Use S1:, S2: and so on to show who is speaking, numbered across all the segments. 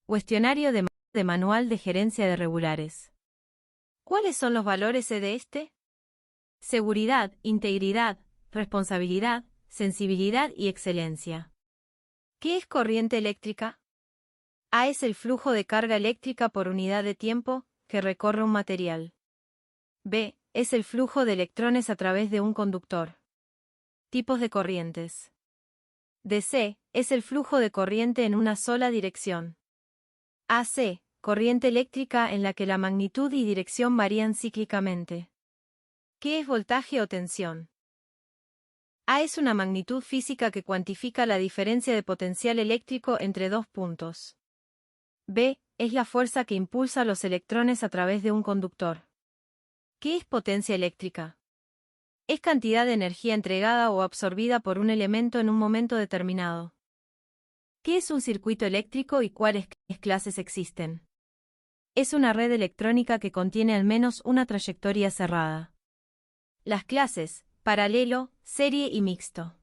S1: Cuestionario de Manual de Gerencia de Regulares. ¿Cuáles son los valores de este? Seguridad, integridad, responsabilidad, sensibilidad y excelencia. ¿Qué es corriente eléctrica? A es el flujo de carga eléctrica por unidad de tiempo que recorre un material. B es el flujo de electrones a través de un conductor. Tipos de corrientes. DC es el flujo de corriente en una sola dirección. AC, corriente eléctrica en la que la magnitud y dirección varían cíclicamente. ¿Qué es voltaje o tensión? A es una magnitud física que cuantifica la diferencia de potencial eléctrico entre dos puntos. B es la fuerza que impulsa los electrones a través de un conductor. ¿Qué es potencia eléctrica? Es cantidad de energía entregada o absorbida por un elemento en un momento determinado. ¿Qué es un circuito eléctrico y cuáles clases existen? Es una red electrónica que contiene al menos una trayectoria cerrada. Las clases: paralelo, serie y mixto.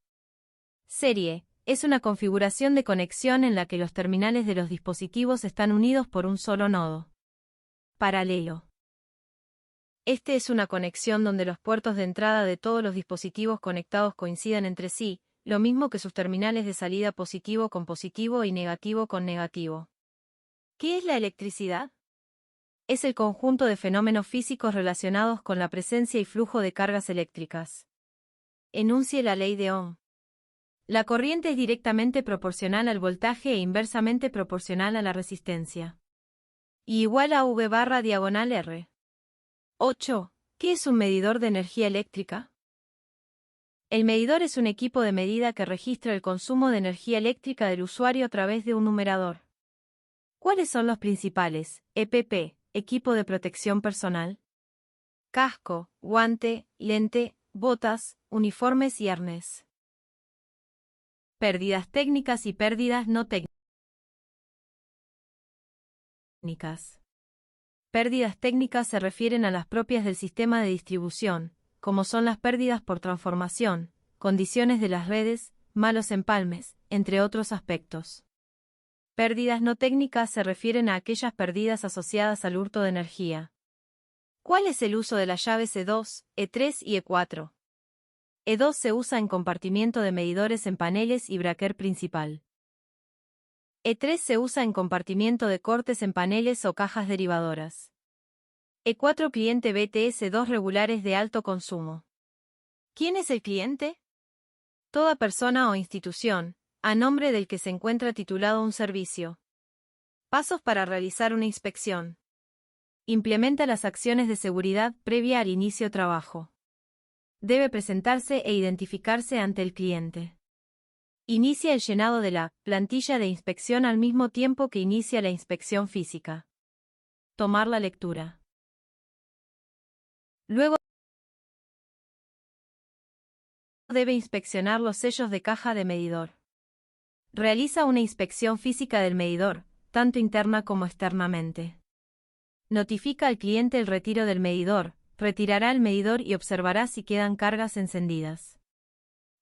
S1: Serie es una configuración de conexión en la que los terminales de los dispositivos están unidos por un solo nodo. Paralelo. Este es una conexión donde los puertos de entrada de todos los dispositivos conectados coinciden entre sí, lo mismo que sus terminales de salida positivo con positivo y negativo con negativo. ¿Qué es la electricidad? Es el conjunto de fenómenos físicos relacionados con la presencia y flujo de cargas eléctricas. Enuncie la ley de Ohm. La corriente es directamente proporcional al voltaje e inversamente proporcional a la resistencia. Y igual a V/R. 8. ¿Qué es un medidor de energía eléctrica? El medidor es un equipo de medida que registra el consumo de energía eléctrica del usuario a través de un numerador. ¿Cuáles son los principales? EPP, equipo de protección personal. Casco, guante, lente, botas, uniformes y arnés. Pérdidas técnicas y pérdidas no técnicas. Pérdidas técnicas se refieren a las propias del sistema de distribución, como son las pérdidas por transformación, condiciones de las redes, malos empalmes, entre otros aspectos. Pérdidas no técnicas se refieren a aquellas pérdidas asociadas al hurto de energía. ¿Cuál es el uso de las llaves E2, E3 y E4? E2 se usa en compartimiento de medidores en paneles y breaker principal. E3 se usa en compartimiento de cortes en paneles o cajas derivadoras. E4 cliente BTS2 regulares de alto consumo. ¿Quién es el cliente? Toda persona o institución, a nombre del que se encuentra titulado un servicio. Pasos para realizar una inspección. Implementa las acciones de seguridad previa al inicio trabajo. Debe presentarse e identificarse ante el cliente. Inicia el llenado de la plantilla de inspección al mismo tiempo que inicia la inspección física. Tomar la lectura. Luego debe inspeccionar los sellos de caja de medidor. Realiza una inspección física del medidor, tanto interna como externamente. Notifica al cliente el retiro del medidor, retirará el medidor y observará si quedan cargas encendidas.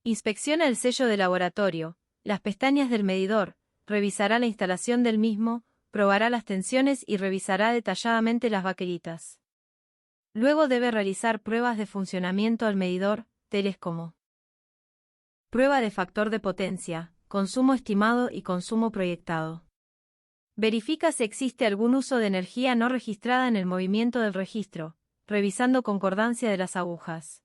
S1: Inspecciona el sello de laboratorio, las pestañas del medidor, revisará la instalación del mismo, probará las tensiones y revisará detalladamente las baquelitas. Luego debe realizar pruebas de funcionamiento al medidor, tales como prueba de factor de potencia, consumo estimado y consumo proyectado. Verifica si existe algún uso de energía no registrada en el movimiento del registro, revisando concordancia de las agujas.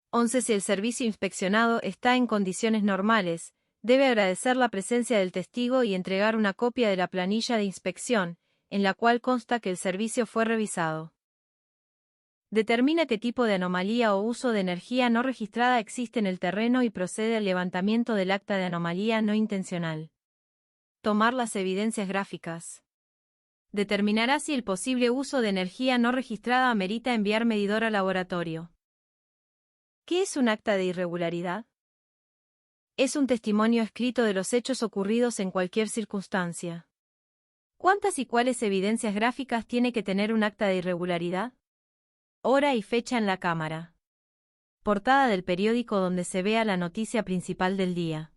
S1: 11. Si el servicio inspeccionado está en condiciones normales, debe agradecer la presencia del testigo y entregar una copia de la planilla de inspección, en la cual consta que el servicio fue revisado. Determina qué tipo de anomalía o uso de energía no registrada existe en el terreno y procede al levantamiento del acta de anomalía no intencional. Tomar las evidencias gráficas. Determinará si el posible uso de energía no registrada amerita enviar medidor al laboratorio. ¿Qué es un acta de irregularidad? Es un testimonio escrito de los hechos ocurridos en cualquier circunstancia. ¿Cuántas y cuáles evidencias gráficas tiene que tener un acta de irregularidad? Hora y fecha en la cámara. Portada del periódico donde se vea la noticia principal del día.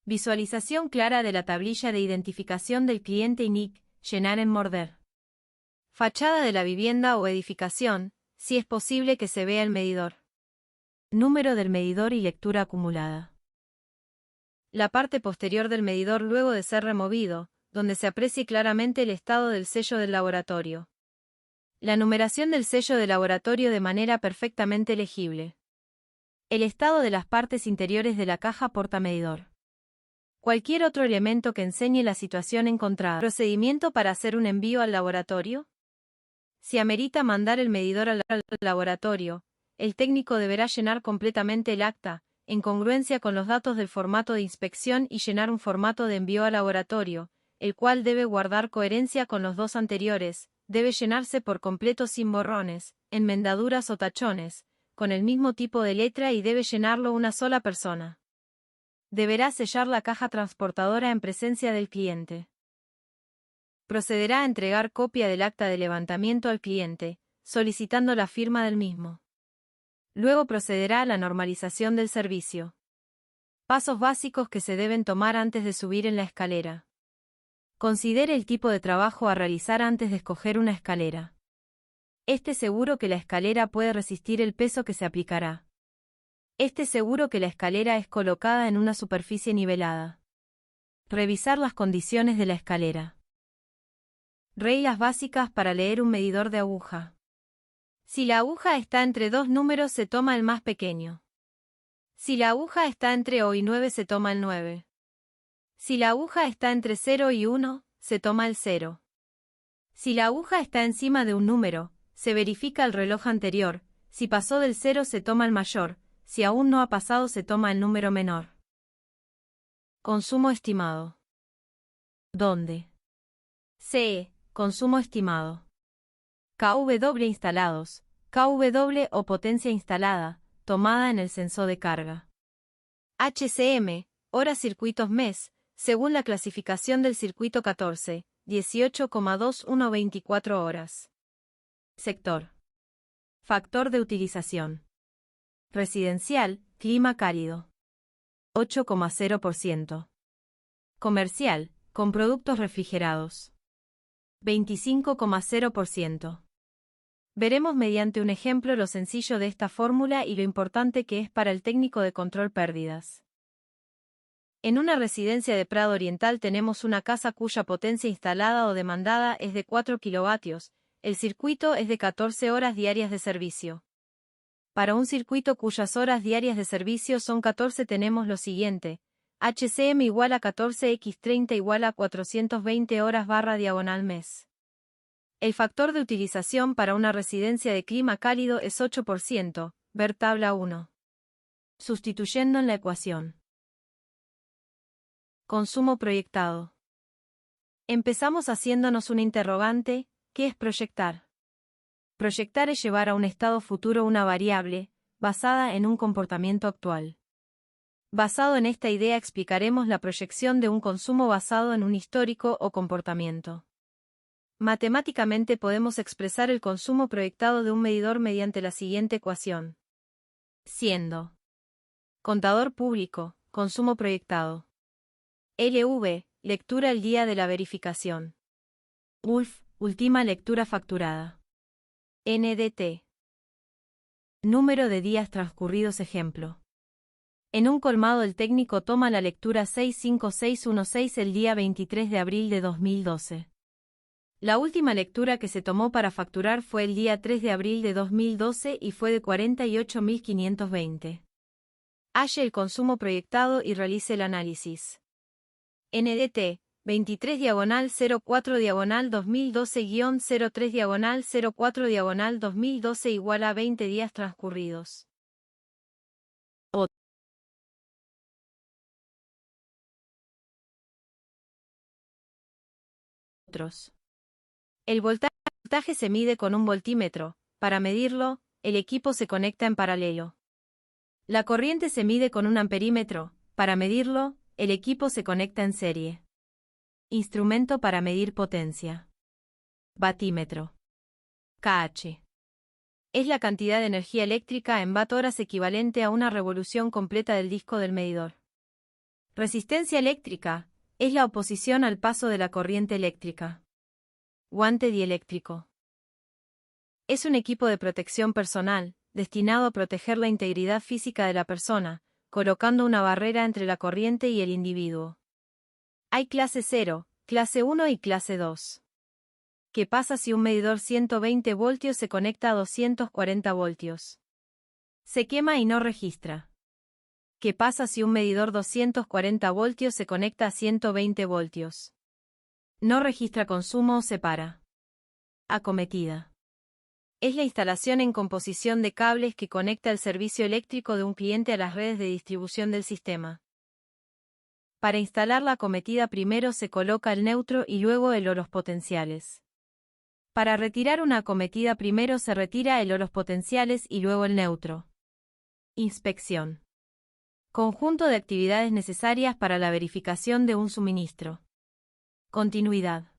S1: Visualización clara de la tablilla de identificación del cliente y NIC, llenar en Morder. Fachada de la vivienda o edificación, si es posible que se vea el medidor. Número del medidor y lectura acumulada. La parte posterior del medidor luego de ser removido, donde se aprecie claramente el estado del sello del laboratorio. La numeración del sello de laboratorio de manera perfectamente legible. El estado de las partes interiores de la caja portamedidor. Cualquier otro elemento que enseñe la situación encontrada. ¿Procedimiento para hacer un envío al laboratorio? Si amerita mandar el medidor al laboratorio, el técnico deberá llenar completamente el acta, en congruencia con los datos del formato de inspección y llenar un formato de envío al laboratorio, el cual debe guardar coherencia con los dos anteriores, debe llenarse por completo sin borrones, enmendaduras o tachones, con el mismo tipo de letra y debe llenarlo una sola persona. Deberá sellar la caja transportadora en presencia del cliente. Procederá a entregar copia del acta de levantamiento al cliente, solicitando la firma del mismo. Luego procederá a la normalización del servicio. Pasos básicos que se deben tomar antes de subir en la escalera. Considere el tipo de trabajo a realizar antes de escoger una escalera. Esté seguro que la escalera puede resistir el peso que se aplicará. Esté seguro que la escalera es colocada en una superficie nivelada. Revisar las condiciones de la escalera. Reglas básicas para leer un medidor de aguja. Si la aguja está entre dos números se toma el más pequeño. Si la aguja está entre O y 9 se toma el 9. Si la aguja está entre 0 y 1, se toma el 0. Si la aguja está encima de un número, se verifica el reloj anterior, si pasó del 0 se toma el mayor, si aún no ha pasado se toma el número menor. Consumo estimado. ¿Dónde? CE, consumo estimado. kW instalados, kW o potencia instalada, tomada en el sensor de carga. HCM, horas circuitos mes, según la clasificación del circuito 14, 18,2124 horas. Sector. Factor de utilización. Residencial, clima cálido. 8,0%. Comercial, con productos refrigerados. 25,0%. Veremos mediante un ejemplo lo sencillo de esta fórmula y lo importante que es para el técnico de control pérdidas. En una residencia de Prado Oriental tenemos una casa cuya potencia instalada o demandada es de 4 kilovatios, el circuito es de 14 horas diarias de servicio. Para un circuito cuyas horas diarias de servicio son 14 tenemos lo siguiente, HCM igual a 14x30 igual a 420 horas / mes. El factor de utilización para una residencia de clima cálido es 8%, ver tabla 1. Sustituyendo en la ecuación. Consumo proyectado. Empezamos haciéndonos un interrogante, ¿qué es proyectar? Proyectar es llevar a un estado futuro una variable, basada en un comportamiento actual. Basado en esta idea explicaremos la proyección de un consumo basado en un histórico o comportamiento. Matemáticamente podemos expresar el consumo proyectado de un medidor mediante la siguiente ecuación. Siendo contador público, consumo proyectado. LV, lectura el día de la verificación. ULF, última lectura facturada. NDT. Número de días transcurridos ejemplo. En un colmado el técnico toma la lectura 65616 el día 23 de abril de 2012. La última lectura que se tomó para facturar fue el día 3 de abril de 2012 y fue de 48.520. Halle el consumo proyectado y realice el análisis. NDT, 23/04/2012-03/2012 igual a 20 días transcurridos. Otros. El voltaje se mide con un voltímetro. Para medirlo, el equipo se conecta en paralelo. La corriente se mide con un amperímetro. Para medirlo, el equipo se conecta en serie. Instrumento para medir potencia. Batímetro. kH. Es la cantidad de energía eléctrica en watt-horas equivalente a una revolución completa del disco del medidor. Resistencia eléctrica es la oposición al paso de la corriente eléctrica. Guante dieléctrico. Es un equipo de protección personal, destinado a proteger la integridad física de la persona, colocando una barrera entre la corriente y el individuo. Hay clase 0, clase 1 y clase 2. ¿Qué pasa si un medidor 120 voltios se conecta a 240 voltios? Se quema y no registra. ¿Qué pasa si un medidor 240 voltios se conecta a 120 voltios? No registra consumo o se para. Acometida. Es la instalación en composición de cables que conecta el servicio eléctrico de un cliente a las redes de distribución del sistema. Para instalar la acometida primero se coloca el neutro y luego el o los potenciales. Para retirar una acometida primero se retira el o los potenciales y luego el neutro. Inspección. Conjunto de actividades necesarias para la verificación de un suministro. Continuidad.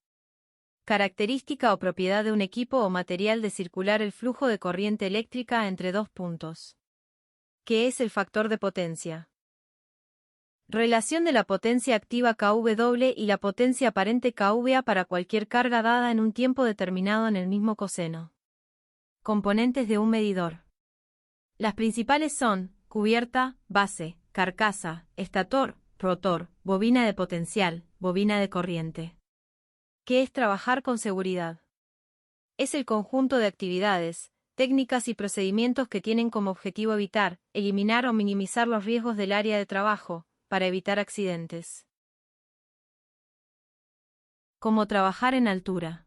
S1: Característica o propiedad de un equipo o material de circular el flujo de corriente eléctrica entre dos puntos. ¿Qué es el factor de potencia? Relación de la potencia activa kW y la potencia aparente kVA para cualquier carga dada en un tiempo determinado en el mismo coseno. Componentes de un medidor. Las principales son cubierta, base, carcasa, estator, rotor, bobina de potencial, bobina de corriente. ¿Qué es trabajar con seguridad? Es el conjunto de actividades, técnicas y procedimientos que tienen como objetivo evitar, eliminar o minimizar los riesgos del área de trabajo, para evitar accidentes. Como trabajar en altura.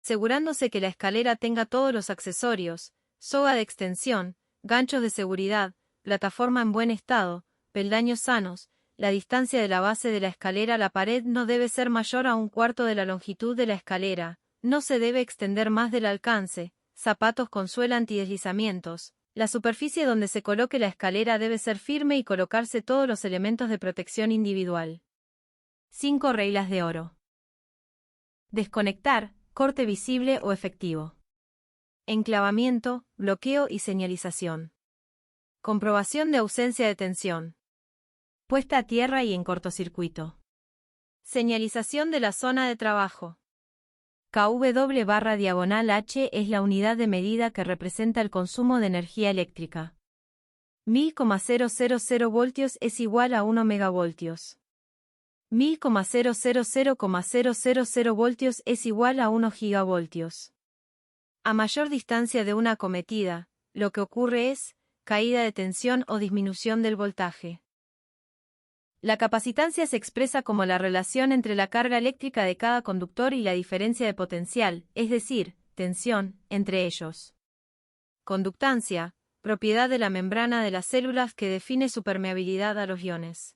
S1: Asegurándose que la escalera tenga todos los accesorios, soga de extensión, ganchos de seguridad, plataforma en buen estado, peldaños sanos. La distancia de la base de la escalera a la pared no debe ser mayor a 1/4 de la longitud de la escalera, no se debe extender más del alcance, zapatos con suela antideslizamientos. La superficie donde se coloque la escalera debe ser firme y colocarse todos los elementos de protección individual. 5 reglas de oro. Desconectar, corte visible o efectivo. Enclavamiento, bloqueo y señalización. Comprobación de ausencia de tensión. Puesta a tierra y en cortocircuito. Señalización de la zona de trabajo. kW/h es la unidad de medida que representa el consumo de energía eléctrica. 1000,000 voltios es igual a 1 megavoltios. 1000,000,000 voltios es igual a 1 gigavoltios. A mayor distancia de una acometida, lo que ocurre es caída de tensión o disminución del voltaje. La capacitancia se expresa como la relación entre la carga eléctrica de cada conductor y la diferencia de potencial, es decir, tensión, entre ellos. Conductancia, propiedad de la membrana de las células que define su permeabilidad a los iones.